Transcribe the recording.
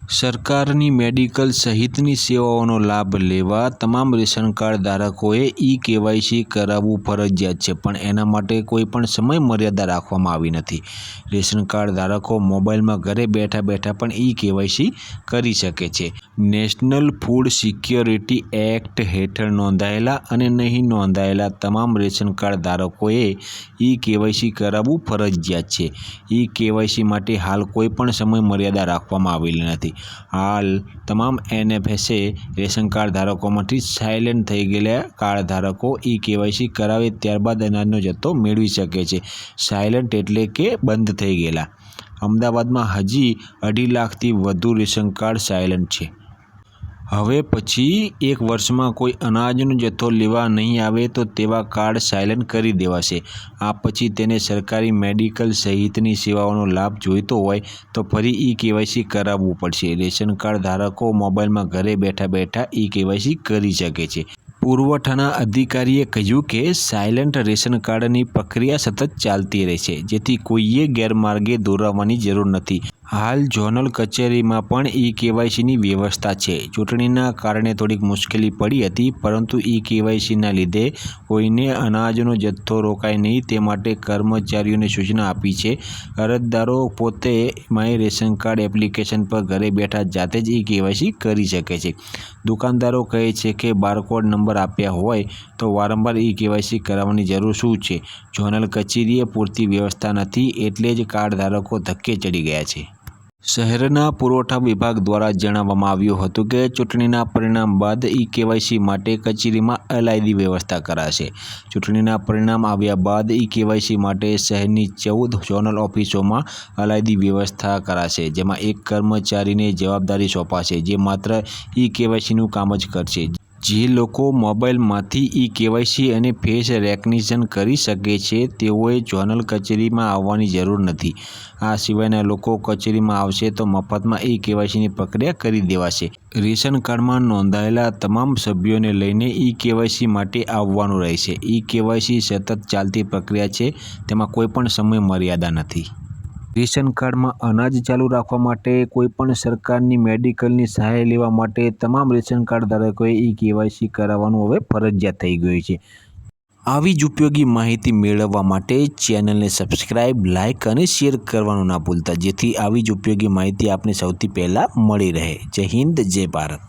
સરકારની મેડિકલ સહિતની સેવાઓનો લાભ લેવા તમામ રેશન કાર્ડ ધારકોએ ઈ-કેવાયસી કરાવવું ફરજિયાત છે, પણ એના માટે કોઈ પણ સમય મર્યાદા રાખવામાં આવી નથી। રેશન કાર્ડ ધારકો મોબાઈલમાં ઘરે બેઠા બેઠા પણ ઈ-કેવાયસી કરી શકે છે। નેશનલ ફૂડ સિક્યોરિટી એક્ટ હેઠળ નોંધાયેલા અને નહીં નોંધાયેલા તમામ રેશન કાર્ડ ધારકોએ ઈ-કેવાયસી કરાવવું ફરજિયાત છે। ઈ-કેવાયસી માટે હાલ કોઈ પણ સમય મર્યાદા રાખવામાં આવેલી નથી। હાલ તમામ એનએફએસએ રેશન કાર્ડ ધારકોમાંથી સાયલેન્ટ થઈ ગયેલા કાર્ડ ધારકો ઈ-કેવાયસી કરાવે ત્યારબાદ અનાજનો જથ્થો મેળવી શકે છે। સાયલેન્ટ એટલે કે બંધ થઈ ગયેલા। અમદાવાદમાં હજી 2.5 લાખથી વધુ રેશન કાર્ડ સાયલેન્ટ છે। હવે પછી 1 વર્ષમાં કોઈ અનાજનો જથ્થો લેવા નહીં આવે તો તેવા કાર્ડ સાયલેન્ટ કરી દેવાશે। આ પછી તેને સરકારી મેડિકલ સહિતની સેવાઓનો લાભ જોઈતો હોય તો ફરી ઈ-કેવાયસી કરાવવું પડશે। રેશન કાર્ડ ધારકો મોબાઈલમાં ઘરે બેઠા બેઠા ઈ-કેવાયસી કરી શકે છે। પુરવઠાના અધિકારીએ કહ્યું કે સાયલેન્ટ રેશન કાર્ડની પ્રક્રિયા સતત ચાલતી રહેશે, જેથી કોઈએ ગેરમાર્ગે દોરાવવાની જરૂર નથી। હાલ ઝોનલ કચેરીમાં પણ ઈ-કેવાયસીની વ્યવસ્થા છે। ચૂંટણીના કારણે થોડીક મુશ્કેલી પડી હતી, પરંતુ ઈ-કેવાયસીના લીધે કોઈને અનાજનો જથ્થો રોકાય નહીં તે માટે કર્મચારીઓને સૂચના આપી છે। અરજદારો પોતે માય રેશન કાર્ડ એપ્લિકેશન પર ઘરે બેઠા જાતે જ ઈ-કેવાયસી કરી શકે છે। દુકાનદારો કહે છે કે બારકોડ નંબર આપ્યા હોય તો વારંવાર ઈ-કેવાયસી કરાવવાની જરૂર શું છે? ઝોનલ કચેરીએ પૂરતી વ્યવસ્થા નથી, એટલે જ કાર્ડ ધારકો ધક્કે ચડી ગયા છે। શહેરના પુરવઠા વિભાગ દ્વારા જણાવવામાં આવ્યું હતું કે ચૂંટણીના પરિણામ બાદ ઈ-કેવાયસી માટે કચેરીમાં અલાયદી વ્યવસ્થા કરાશે। ચૂંટણીના પરિણામ આવ્યા બાદ ઈ-કેવાયસી માટે શહેરની 14 ઝોનલ ઓફિસોમાં અલાયદી વ્યવસ્થા કરાશે, જેમાં એક કર્મચારીને જવાબદારી સોંપાશે જે માત્ર ઈ-કેવાયસીનું કામ જ કરશે। જે લોકો મોબાઈલમાંથી ઈ-કેવાયસી અને ફેસ રેકગ્નિશન કરી શકે છે તેઓએ ઝોનલ કચેરીમાં આવવાની જરૂર નથી। આ સિવાયના લોકો કચેરીમાં આવશે તો મફતમાં ઈ-કેવાયસીની પ્રક્રિયા કરી દેવાશે। રેશન કાર્ડમાં નોંધાયેલા તમામ સભ્યોને લઈને ઈ-કેવાયસી માટે આવવાનું રહેશે। ઈ-કેવાયસી સતત ચાલતી પ્રક્રિયા છે, તેમાં કોઈ પણ સમય મર્યાદા નથી। રેશન કાર્ડમાં અનાજ ચાલુ રાખવા માટે કોઈ પણ સરકારની મેડિકલની સહાય લેવા માટે તમામ રેશન કાર્ડ ધારકોએ ઈ-કેવાયસી કરાવવાનું હવે ફરજિયાત થઈ ગયું છે। આવી જ ઉપયોગી માહિતી મેળવવા માટે ચેનલને સબસ્ક્રાઇબ, લાઇક અને શેર કરવાનું ના ભૂલતા, જેથી આવી જ ઉપયોગી માહિતી આપને સૌથી પહેલાં મળી રહે। જય હિન્દ, જય ભારત।